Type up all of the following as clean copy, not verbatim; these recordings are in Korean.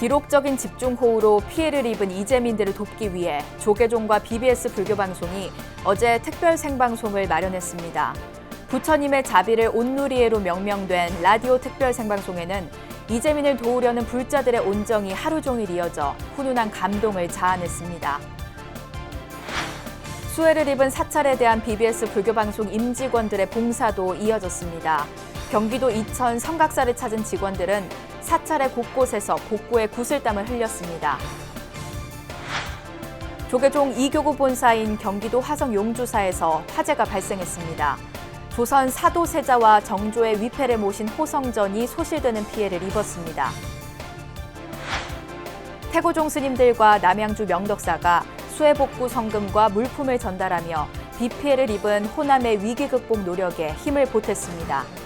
기록적인 집중호우로 피해를 입은 이재민들을 돕기 위해 조계종과 BBS 불교방송이 어제 특별 생방송을 마련했습니다. 부처님의 자비를 온누리에로 명명된 라디오 특별 생방송에는 이재민을 도우려는 불자들의 온정이 하루 종일 이어져 훈훈한 감동을 자아냈습니다. 수해를 입은 사찰에 대한 BBS 불교방송 임직원들의 봉사도 이어졌습니다. 경기도 이천 성각사를 찾은 직원들은 사찰의 곳곳에서 복구의 구슬땀을 흘렸습니다. 조계종 이교구 본사인 경기도 화성 용주사에서 화재가 발생했습니다. 조선 사도세자와 정조의 위패를 모신 호성전이 소실되는 피해를 입었습니다. 태고종 스님들과 남양주 명덕사가 수해복구 성금과 물품을 전달하며 비 피해를 입은 호남의 위기 극복 노력에 힘을 보탰습니다.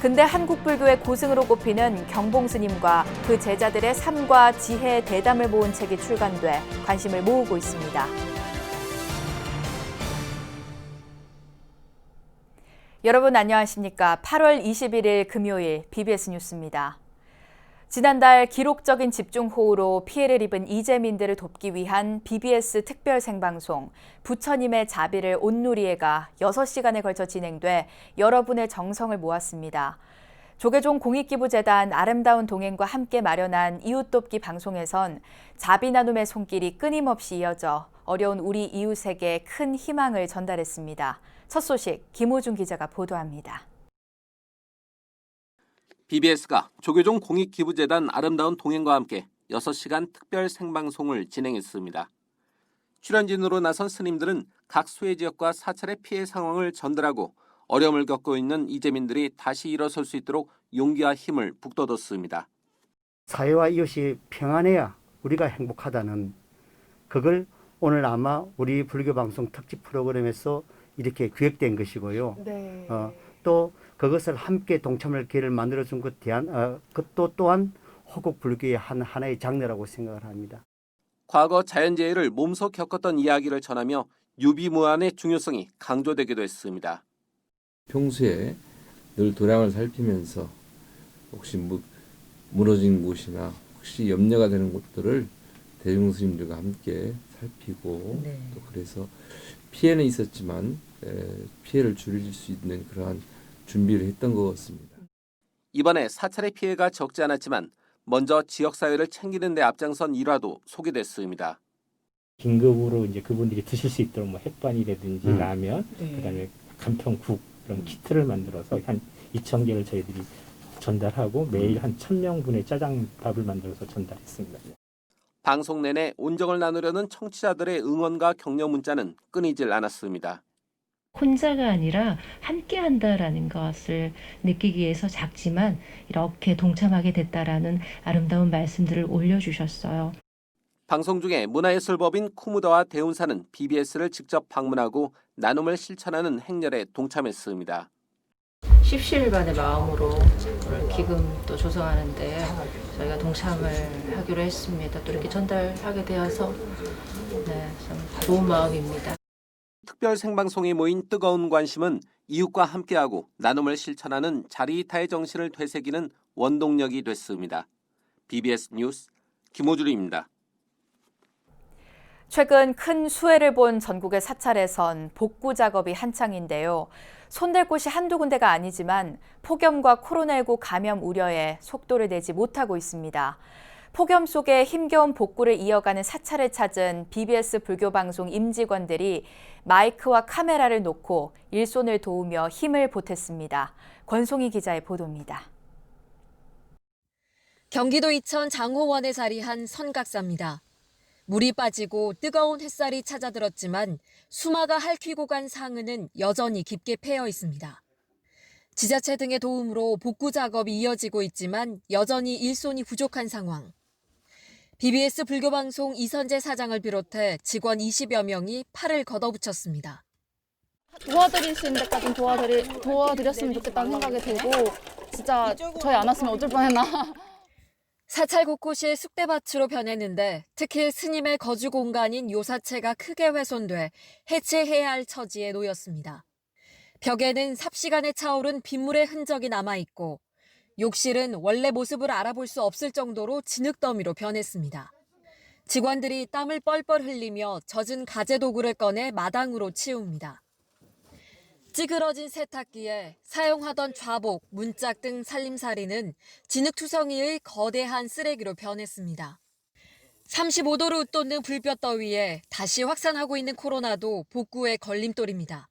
근대 한국불교의 고승으로 꼽히는 경봉 스님과 그 제자들의 삶과 지혜의 대담을 모은 책이 출간돼 관심을 모으고 있습니다. 여러분 안녕하십니까? 8월 21일 금요일 BBS 뉴스입니다. 지난달 기록적인 집중호우로 피해를 입은 이재민들을 돕기 위한 BBS 특별 생방송 부처님의 자비를 온누리에가 6시간에 걸쳐 진행돼 여러분의 정성을 모았습니다. 조계종 공익기부재단 아름다운 동행과 함께 마련한 이웃돕기 방송에선 자비 나눔의 손길이 끊임없이 이어져 어려운 우리 이웃에게 큰 희망을 전달했습니다. 첫 소식 김호준 기자가 보도합니다. BBS가 조계종 공익기부재단 아름다운 동행과 함께 6시간 특별 생방송을 진행했습니다. 출연진으로 나선 스님들은 각 수해 지역과 사찰의 피해 상황을 전달하고 어려움을 겪고 있는 이재민들이 다시 일어설 수 있도록 용기와 힘을 북돋웠습니다. 사회와 이웃이 평안해야 우리가 행복하다는 그걸 오늘 아마 우리 불교방송 특집 프로그램에서 이렇게 기획된 것이고요. 네. 또 그것을 함께 동참할 기회를 만들어준 그것도 또한 호국 불교의 하나의 장르라고 생각을 합니다. 과거 자연재해를 몸소 겪었던 이야기를 전하며 유비무환의 중요성이 강조되기도 했습니다. 평소에 늘 도량을 살피면서 혹시 무너진 곳이나 혹시 염려가 되는 곳들을 대중스님들과 함께 살피고 또 그래서 피해는 있었지만 피해를 줄일 수 있는 그러한 준비를 했던 것 같습니다. 이번에 사찰의 피해가 적지 않았지만 먼저 지역사회를 챙기는 데 앞장선 일화도 소개됐습니다. 긴급으로 이제 그분들이 드실 수 있도록 뭐 햇반이라든지 라면, 그다음에 간편국 이런 키트를 만들어서 한 2,000개를 저희들이 전달하고 매일 한 1,000명분의 짜장밥을 만들어서 전달했습니다. 방송 내내 온정을 나누려는 청취자들의 응원과 격려 문자는 끊이질 않았습니다. 혼자가 아니라 함께 한다라는 것을 느끼기 위해서 작지만 이렇게 동참하게 됐다라는 아름다운 말씀들을 올려주셨어요. 방송 중에 문화예술법인 쿠무더와 대운사는 BBS를 직접 방문하고 나눔을 실천하는 행렬에 동참했습니다. 십시일반의 마음으로 기금도 조성하는데 저희가 동참을 하기로 했습니다. 또 이렇게 전달하게 되어서 참 좋은 마음입니다. 특별 생방송에 모인 뜨거운 관심은 이웃과 함께하고 나눔을 실천하는 자리이타의 정신을 되새기는 원동력이 됐습니다. BBS 뉴스 김호준입니다. 최근 큰 수해를 본 전국의 사찰에선 복구 작업이 한창인데요. 손댈 곳이 한두 군데가 아니지만 폭염과 코로나19 감염 우려에 속도를 내지 못하고 있습니다. 폭염 속에 힘겨운 복구를 이어가는 사찰을 찾은 BBS 불교방송 임직원들이 마이크와 카메라를 놓고 일손을 도우며 힘을 보탰습니다. 권송희 기자의 보도입니다. 경기도 이천 장호원에 자리한 선각사입니다. 물이 빠지고 뜨거운 햇살이 찾아들었지만 수마가 핥히고 간 상은은 여전히 깊게 패여 있습니다. 지자체 등의 도움으로 복구 작업이 이어지고 있지만 여전히 일손이 부족한 상황. BBS 불교방송 이선재 사장을 비롯해 직원 20여 명이 팔을 걷어붙였습니다. 도와드릴 수 있는 데까지 도와드렸으면 좋겠다는 생각이 들고 진짜 저희 안 왔으면 어쩔 뻔했나. 사찰 곳곳이 쑥대밭으로 변했는데 특히 스님의 거주 공간인 요사체가 크게 훼손돼 해체해야 할 처지에 놓였습니다. 벽에는 삽시간에 차오른 빗물의 흔적이 남아있고 욕실은 원래 모습을 알아볼 수 없을 정도로 진흙더미로 변했습니다. 직원들이 땀을 뻘뻘 흘리며 젖은 가재 도구를 꺼내 마당으로 치웁니다. 찌그러진 세탁기에 사용하던 좌복, 문짝 등 살림살이는 진흙투성이의 거대한 쓰레기로 변했습니다. 35도를 웃돋는 불볕더위에 다시 확산하고 있는 코로나도 복구의 걸림돌입니다.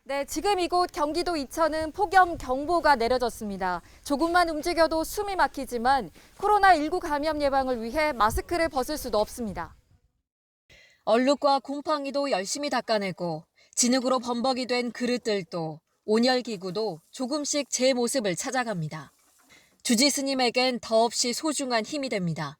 네, 지금 이곳 경기도 이천은 폭염 경보가 내려졌습니다. 조금만 움직여도 숨이 막히지만 코로나19 감염 예방을 위해 마스크를 벗을 수도 없습니다. 얼룩과 곰팡이도 열심히 닦아내고 진흙으로 범벅이 된 그릇들도 온열기구도 조금씩 제 모습을 찾아갑니다. 주지 스님에겐 더없이 소중한 힘이 됩니다.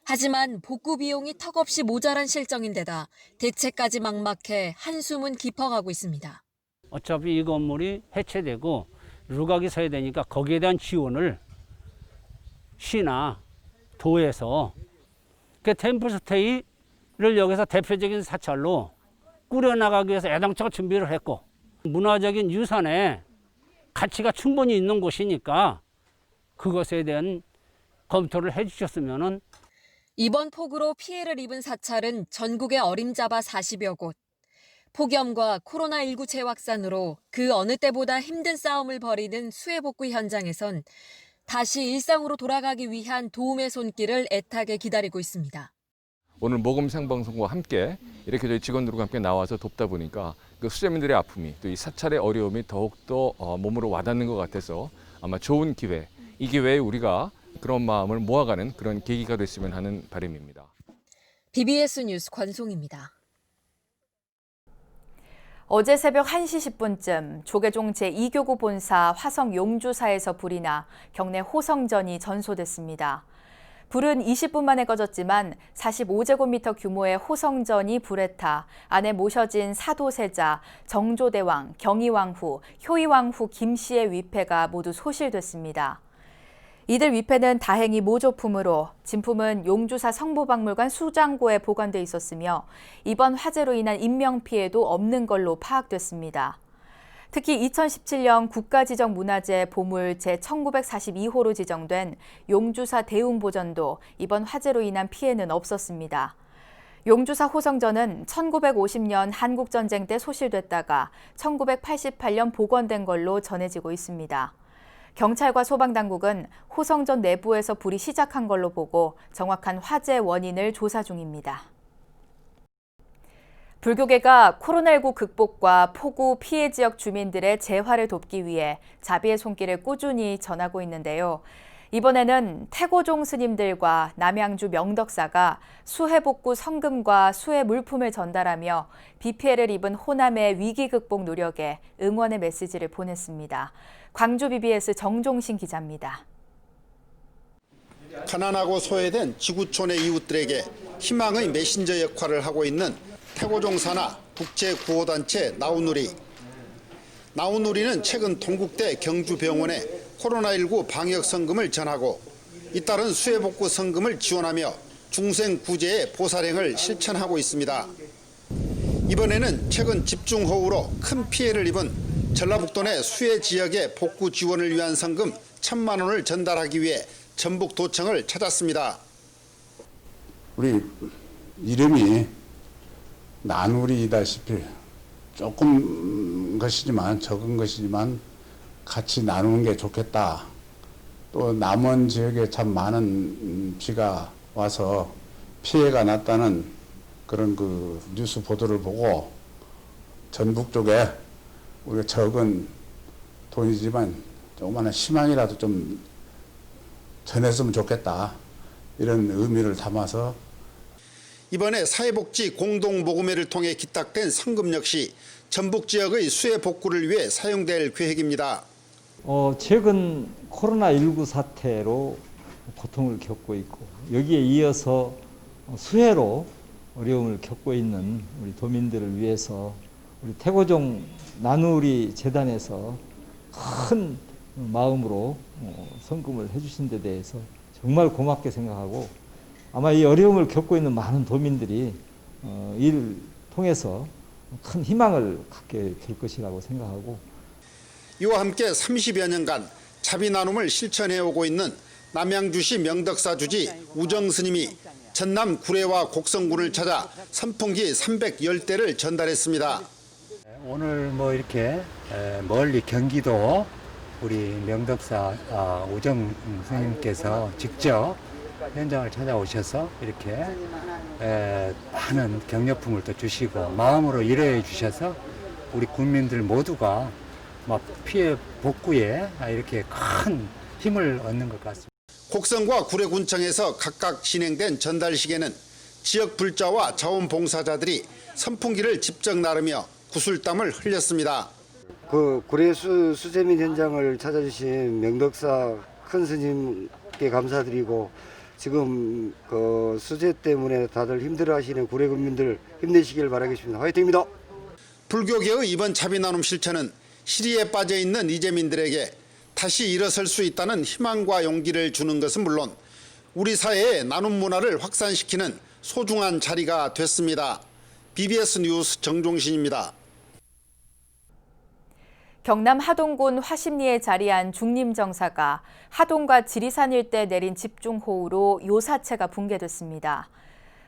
하지만 복구 비용이 턱없이 모자란 실정인데다 대책까지 막막해 한숨은 깊어가고 있습니다. 어차피 이 건물이 해체되고 루각이 서야 되니까 거기에 대한 지원을 시나 도에서 템플스테이를 여기서 대표적인 사찰로 꾸려나가기 위해서 애당초 준비를 했고 문화적인 유산의 가치가 충분히 있는 곳이니까 그것에 대한 검토를 해주셨으면은. 이번 폭우로 피해를 입은 사찰은 전국에 어림잡아 40여 곳. 폭염과 코로나19 재확산으로 그 어느 때보다 힘든 싸움을 벌이는 수해복구 현장에선 다시 일상으로 돌아가기 위한 도움의 손길을 애타게 기다리고 있습니다. 오늘 모금 생방송과 함께 이렇게 저희 직원들과 함께 나와서 돕다 보니까 그 수재민들의 아픔이 또 이 사찰의 어려움이 더욱더 몸으로 와닿는 것 같아서 아마 좋은 기회, 이 기회에 우리가 그런 마음을 모아가는 그런 계기가 됐으면 하는 바람입니다. BBS 뉴스 권송입니다. 어제 새벽 1시 10분쯤 조계종 제2교구 본사 화성 용주사에서 불이 나 경내 호성전이 전소됐습니다. 불은 20분 만에 꺼졌지만 45제곱미터 규모의 호성전이 불에 타 안에 모셔진 사도세자, 정조대왕, 경희왕후, 효의왕후 김씨의 위패가 모두 소실됐습니다. 이들 위패는 다행히 모조품으로 진품은 용주사 성보박물관 수장고에 보관돼 있었으며 이번 화재로 인한 인명피해도 없는 걸로 파악됐습니다. 특히 2017년 국가지정문화재 보물 제1942호로 지정된 용주사 대웅보전도 이번 화재로 인한 피해는 없었습니다. 용주사 호성전은 1950년 한국전쟁 때 소실됐다가 1988년 복원된 걸로 전해지고 있습니다. 경찰과 소방당국은 호성전 내부에서 불이 시작한 걸로 보고 정확한 화재 원인을 조사 중입니다. 불교계가 코로나19 극복과 폭우 피해 지역 주민들의 재활을 돕기 위해 자비의 손길을 꾸준히 전하고 있는데요. 이번에는 태고종 스님들과 남양주 명덕사가 수해복구 성금과 수해 물품을 전달하며 비 피해를 입은 호남의 위기 극복 노력에 응원의 메시지를 보냈습니다. 광주 BBS 정종신 기자입니다. 가난하고 소외된 지구촌의 이웃들에게 희망의 메신저 역할을 하고 있는 태고종 산하 국제구호단체 나우누리. 나우누리는 최근 동국대 경주병원에 코로나19 방역 성금을 전하고 잇따른 수해복구 성금을 지원하며 중생 구제의 보살행을 실천하고 있습니다. 이번에는 최근 집중호우로 큰 피해를 입은 전라북도 내 수해 지역의 복구 지원을 위한 성금 1,000만 원을 전달하기 위해 전북도청을 찾았습니다. 우리 이름이 나누리다시피 조금 것이지만 적은 것이지만 같이 나누는 게 좋겠다. 또 남원 지역에 참 많은 비가 와서 피해가 났다는 그런 그 뉴스 보도를 보고 전북 쪽에 우리가 적은 돈이지만 조그마한 희망이라도 좀 전했으면 좋겠다. 이런 의미를 담아서 이번에 사회복지 공동모금회를 통해 기탁된 성금 역시 전북 지역의 수해 복구를 위해 사용될 계획입니다. 최근 코로나19 사태로 고통을 겪고 있고 여기에 이어서 수해로 어려움을 겪고 있는 우리 도민들을 위해서 우리 태고종 나누리 재단에서 큰 마음으로 성금을 해주신 데 대해서 정말 고맙게 생각하고 아마 이 어려움을 겪고 있는 많은 도민들이 이를 통해서 큰 희망을 갖게 될 것이라고 생각하고 이와 함께 30여 년간 자비 나눔을 실천해 오고 있는 남양주시 명덕사 주지 우정 스님이 전남 구례와 곡성군을 찾아 선풍기 310대를 전달했습니다. 오늘 뭐 이렇게 멀리 경기도 우리 명덕사 우정 스님께서 직접 현장을 찾아오셔서 이렇게 많은 격려품을 또 주시고 마음으로 일해 주셔서 우리 국민들 모두가 막 피해 복구에 이렇게 큰 힘을 얻는 것 같습니다. 곡성과 구례군청에서 각각 진행된 전달식에는 지역 불자와 자원봉사자들이 선풍기를 직접 나르며 구슬땀을 흘렸습니다. 그 구례 수재민 현장을 찾아주신 명덕사 큰 스님께 감사드리고 지금 그 수재 때문에 다들 힘들어하시는 구례 국민들 힘내시길 바라겠습니다. 화이팅입니다. 불교계의 이번 자비 나눔 실천은 시리에 빠져 있는 이재민들에게 다시 일어설 수 있다는 희망과 용기를 주는 것은 물론 우리 사회의 나눔 문화를 확산시키는 소중한 자리가 됐습니다. BBS 뉴스 정종신입니다. 경남 하동군 화심리에 자리한 중림정사가 하동과 지리산 일대 내린 집중호우로 요사체가 붕괴됐습니다.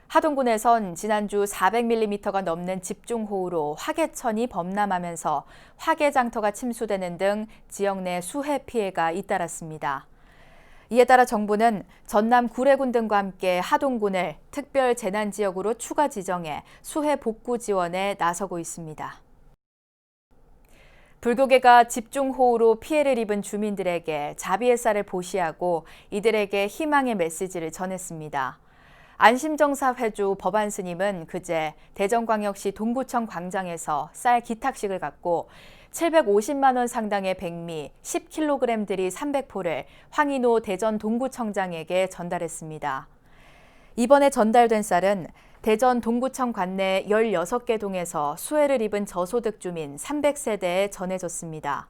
하동군에선 지난주 400mm가 넘는 집중호우로 화개천이 범람하면서 화개장터가 침수되는 등 지역 내 수해 피해가 잇따랐습니다. 이에 따라 정부는 전남 구례군 등과 함께 하동군을 특별 재난지역으로 추가 지정해 수해 복구 지원에 나서고 있습니다. 불교계가 집중호우로 피해를 입은 주민들에게 자비의 쌀을 보시하고 이들에게 희망의 메시지를 전했습니다. 안심정사 회주 법안 스님은 그제 대전광역시 동구청 광장에서 쌀 기탁식을 갖고 750만 원 상당의 백미 10kg들이 300포를 황인호 대전 동구청장에게 전달했습니다. 이번에 전달된 쌀은 대전 동구청 관내 16개 동에서 수해를 입은 저소득 주민 300세대에 전해졌습니다.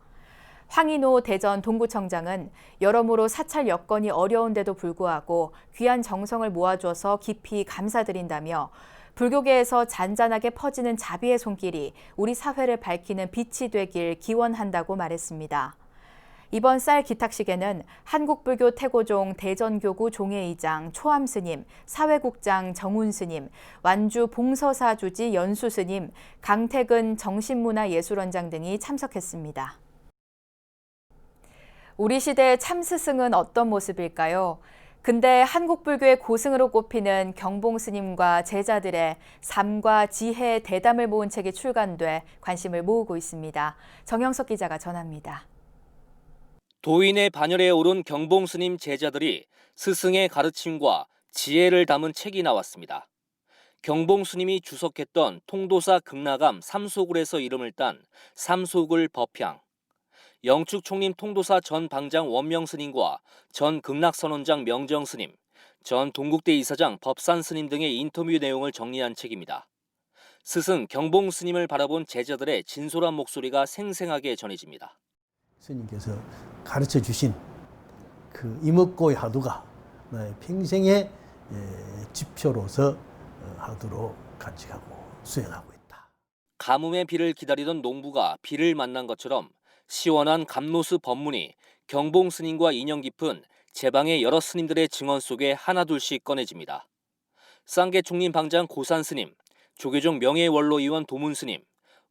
황인호 대전 동구청장은 여러모로 사찰 여건이 어려운데도 불구하고 귀한 정성을 모아줘서 깊이 감사드린다며 불교계에서 잔잔하게 퍼지는 자비의 손길이 우리 사회를 밝히는 빛이 되길 기원한다고 말했습니다. 이번 쌀 기탁식에는 한국불교 태고종 대전교구 종회의장 초암스님, 사회국장 정운스님, 완주 봉서사 주지 연수스님, 강태근 정신문화예술원장 등이 참석했습니다. 우리 시대의 참스승은 어떤 모습일까요? 근대 한국불교의 고승으로 꼽히는 경봉스님과 제자들의 삶과 지혜의 대담을 모은 책이 출간돼 관심을 모으고 있습니다. 정영석 기자가 전합니다. 도인의 반열에 오른 경봉스님 제자들이 스승의 가르침과 지혜를 담은 책이 나왔습니다. 경봉스님이 주석했던 통도사 극락암 삼소굴에서 이름을 딴 삼소굴 법향, 영축총림 통도사 전 방장 원명스님과 전 극락선원장 명정스님, 전 동국대 이사장 법산스님 등의 인터뷰 내용을 정리한 책입니다. 스승 경봉스님을 바라본 제자들의 진솔한 목소리가 생생하게 전해집니다. 스님께서 가르쳐 주신 그 이목고의 하두가 나의 평생의 지표로서 하도록 간직하고 수행하고 있다. 가뭄의 비를 기다리던 농부가 비를 만난 것처럼 시원한 감로스 법문이 경봉스님과 인연 깊은 제방의 여러 스님들의 증언 속에 하나둘씩 꺼내집니다. 쌍계총림 방장 고산스님, 조계종 명예원로의원 도문스님,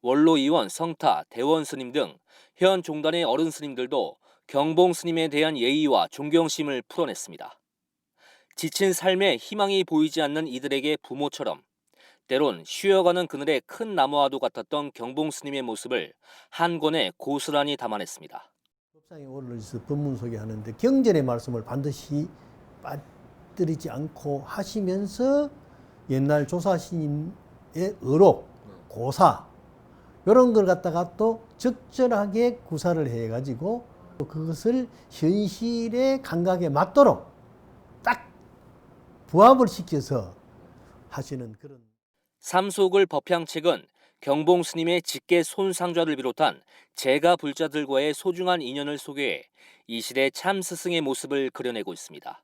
원로의원 성타 대원스님 등 현 종단의 어른 스님들도 경봉스님에 대한 예의와 존경심을 풀어냈습니다. 지친 삶에 희망이 보이지 않는 이들에게 부모처럼 때론 쉬어가는 그늘의 큰 나무와도 같았던 경봉스님의 모습을 한 권에 고스란히 담아냈습니다. 법상에 올라서 법문 소개하는데 경전의 말씀을 반드시 빠뜨리지 않고 하시면서 옛날 조사스님의 의록, 고사 이런 걸 갖다가 또 적절하게 구사를 해가지고 그것을 현실의 감각에 맞도록 딱 부합을 시켜서 하시는 그런. 삼소글 법향책은 경봉스님의 직계 손상좌를 비롯한 제가 불자들과의 소중한 인연을 소개해 이 시대 참 스승의 모습을 그려내고 있습니다.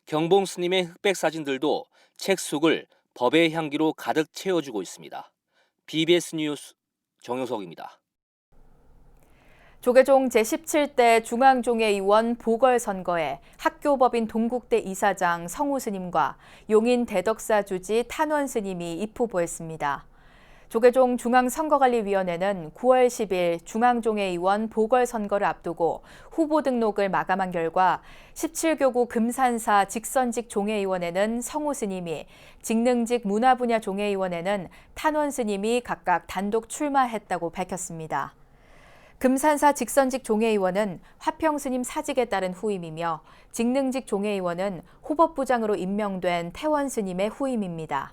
경봉스님의 흑백 사진들도 책 속을 법의 향기로 가득 채워주고 있습니다. BBS 뉴스 정효석입니다. 조계종 제17대 중앙종회의원 보궐선거에 학교법인 동국대 이사장 성우 스님과 용인 대덕사 주지 탄원 스님이 입후보했습니다. 조계종 중앙선거관리위원회는 9월 10일 중앙종회의원 보궐선거를 앞두고 후보 등록을 마감한 결과 17교구 금산사 직선직 종회의원에는 성우 스님이, 직능직 문화분야 종회의원에는 탄원 스님이 각각 단독 출마했다고 밝혔습니다. 금산사 직선직 종회의원은 화평 스님 사직에 따른 후임이며 직능직 종회의원은 호법부장으로 임명된 태원 스님의 후임입니다.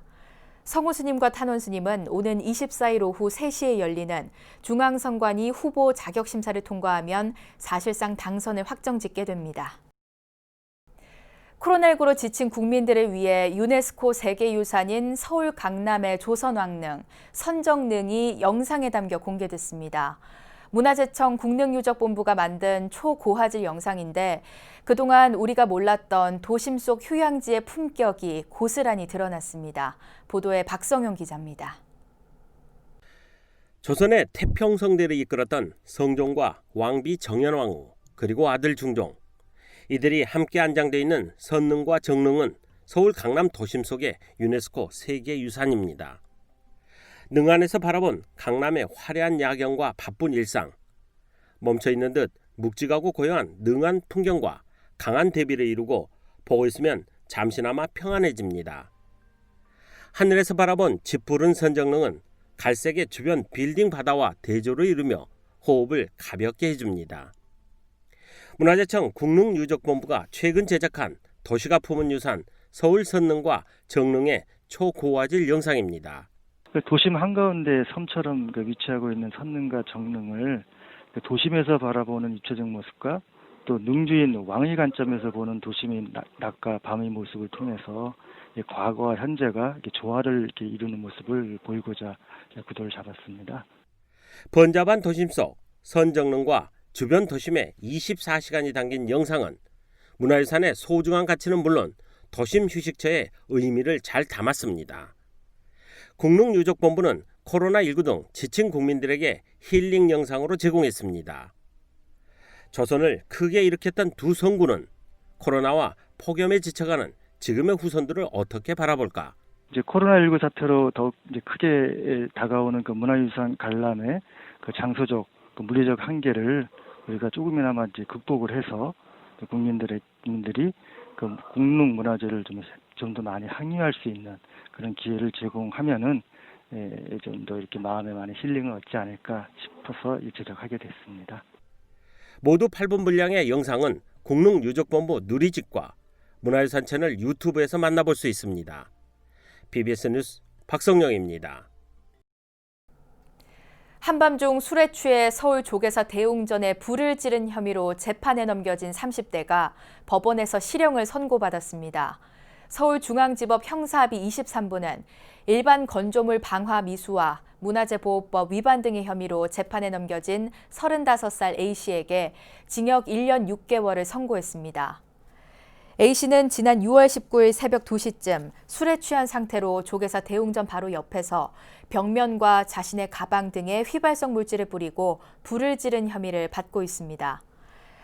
성우 스님과 탄원 스님은 오는 24일 오후 3시에 열리는 중앙선관위 후보 자격심사를 통과하면 사실상 당선을 확정짓게 됩니다. 코로나19로 지친 국민들을 위해 유네스코 세계유산인 서울 강남의 조선왕릉, 선정릉이 영상에 담겨 공개됐습니다. 문화재청 국능유적본부가 만든 초고화질 영상인데 그동안 우리가 몰랐던 도심 속 휴양지의 품격이 고스란히 드러났습니다. 보도에 박성용 기자입니다. 조선의 태평성대를 이끌었던 성종과 왕비 정현왕후 그리고 아들 중종, 이들이 함께 안장되어 있는 선릉과 정릉은 서울 강남 도심 속의 유네스코 세계유산입니다. 능 안에서 바라본 강남의 화려한 야경과 바쁜 일상, 멈춰있는 듯 묵직하고 고요한 능한 풍경과 강한 대비를 이루고 보고 있으면 잠시나마 평안해집니다. 하늘에서 바라본 짙푸른 선정릉은 갈색의 주변 빌딩 바다와 대조를 이루며 호흡을 가볍게 해줍니다. 문화재청 국능유적본부가 최근 제작한 도시가 품은 유산 서울 선릉과 정릉의 초고화질 영상입니다. 도심 한가운데 섬처럼 위치하고 있는 선릉과 정릉을 도심에서 바라보는 입체적 모습과 또 능주인 왕의 관점에서 보는 도심의 낮과 밤의 모습을 통해서 과거와 현재가 조화를 이루는 모습을 보이고자 구도를 잡았습니다. 번잡한 도심 속 선정릉과 주변 도심의 24시간이 담긴 영상은 문화유산의 소중한 가치는 물론 도심 휴식처의 의미를 잘 담았습니다. 국능유적본부는 코로나19 등 지친 국민들에게 힐링 영상으로 제공했습니다. 조선을 크게 일으켰던 두 성군은 코로나와 폭염에 지쳐가는 지금의 후손들을 어떻게 바라볼까? 이제 코로나19 사태로 더욱 크게 다가오는 그 문화유산 관람의 그 장소적, 그 물리적 한계를 우리가 조금이나마 극복을 해서 국민들이 그 국능 문화재를 좀 더 많이 항유할 수 있는 그런 기회를 제공하면은 좀 더 이렇게 마음에 많이 힐링을 얻지 않을까 싶어서 제작하게 됐습니다. 모두 8분 분량의 영상은 국능유적본부 누리집과 문화유산 채널 유튜브에서 만나볼 수 있습니다. BBS 뉴스 박성영입니다. 한밤중 술에 취해 서울 조계사 대웅전에 불을 지른 혐의로 재판에 넘겨진 30대가 법원에서 실형을 선고받았습니다. 서울중앙지법 형사합의 23부는 일반 건조물 방화 미수와 문화재보호법 위반 등의 혐의로 재판에 넘겨진 35살 A씨에게 징역 1년 6개월을 선고했습니다. A씨는 지난 6월 19일 새벽 2시쯤 술에 취한 상태로 조계사 대웅전 바로 옆에서 벽면과 자신의 가방 등에 휘발성 물질을 뿌리고 불을 지른 혐의를 받고 있습니다.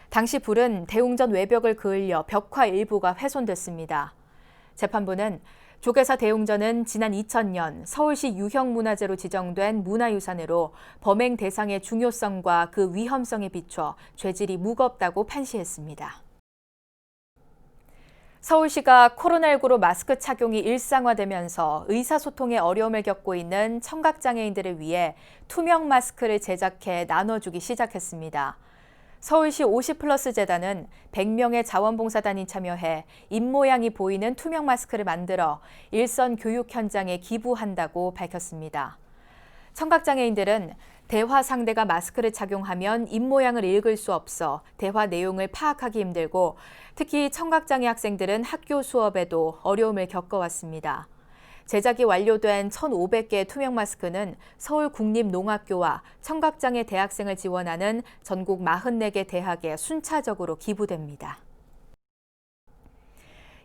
당시 불은 대웅전 외벽을 그을려 벽화 일부가 훼손됐습니다. 재판부는 조계사 대웅전은 지난 2000년 서울시 유형문화재로 지정된 문화유산으로 범행 대상의 중요성과 그 위험성에 비춰 죄질이 무겁다고 판시했습니다. 서울시가 코로나19로 마스크 착용이 일상화되면서 의사소통에 어려움을 겪고 있는 청각장애인들을 위해 투명 마스크를 제작해 나눠주기 시작했습니다. 서울시 50플러스 재단은 100명의 자원봉사단이 참여해 입모양이 보이는 투명 마스크를 만들어 일선 교육 현장에 기부한다고 밝혔습니다. 청각장애인들은 대화 상대가 마스크를 착용하면 입모양을 읽을 수 없어 대화 내용을 파악하기 힘들고 특히 청각장애 학생들은 학교 수업에도 어려움을 겪어왔습니다. 제작이 완료된 1,500개의 투명 마스크는 서울국립농학교와 청각장애 대학생을 지원하는 전국 44개 대학에 순차적으로 기부됩니다.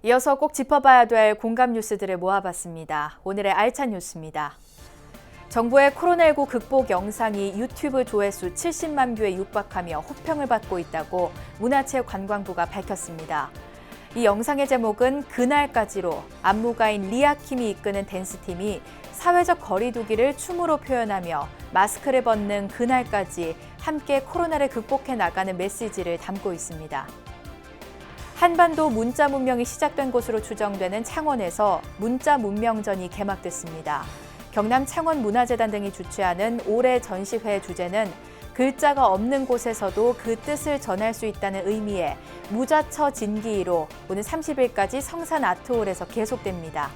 이어서 꼭 짚어봐야 될 공감 뉴스들을 모아봤습니다. 오늘의 알찬 뉴스입니다. 정부의 코로나19 극복 영상이 유튜브 조회수 70만 뷰에 육박하며 호평을 받고 있다고 문화체육관광부가 밝혔습니다. 이 영상의 제목은 그날까지로 안무가인 리아킴이 이끄는 댄스팀이 사회적 거리두기를 춤으로 표현하며 마스크를 벗는 그날까지 함께 코로나를 극복해 나가는 메시지를 담고 있습니다. 한반도 문자 문명이 시작된 곳으로 추정되는 창원에서 문자 문명전이 개막됐습니다. 경남 창원문화재단 등이 주최하는 올해 전시회의 주제는 글자가 없는 곳에서도 그 뜻을 전할 수 있다는 의미의 무자처 진기로 오늘 30일까지 성산 아트홀에서 계속됩니다.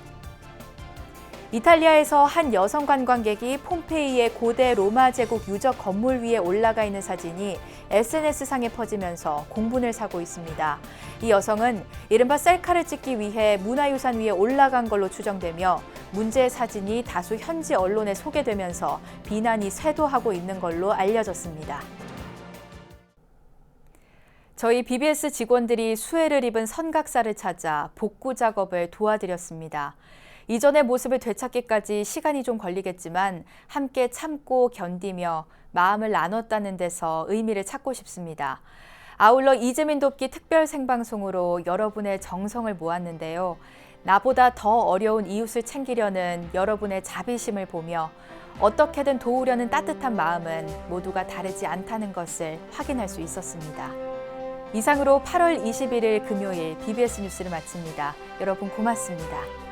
이탈리아에서 한 여성 관광객이 폼페이의 고대 로마 제국 유적 건물 위에 올라가 있는 사진이 SNS상에 퍼지면서 공분을 사고 있습니다. 이 여성은 이른바 셀카를 찍기 위해 문화유산 위에 올라간 걸로 추정되며 문제의 사진이 다수 현지 언론에 소개되면서 비난이 쇄도하고 있는 걸로 알려졌습니다. 저희 BBS 직원들이 수해를 입은 선각사를 찾아 복구 작업을 도와드렸습니다. 이전의 모습을 되찾기까지 시간이 좀 걸리겠지만 함께 참고 견디며 마음을 나눴다는 데서 의미를 찾고 싶습니다. 아울러 이재민 돕기 특별 생방송으로 여러분의 정성을 모았는데요. 나보다 더 어려운 이웃을 챙기려는 여러분의 자비심을 보며 어떻게든 도우려는 따뜻한 마음은 모두가 다르지 않다는 것을 확인할 수 있었습니다. 이상으로 8월 21일 금요일 BBS 뉴스를 마칩니다. 여러분 고맙습니다.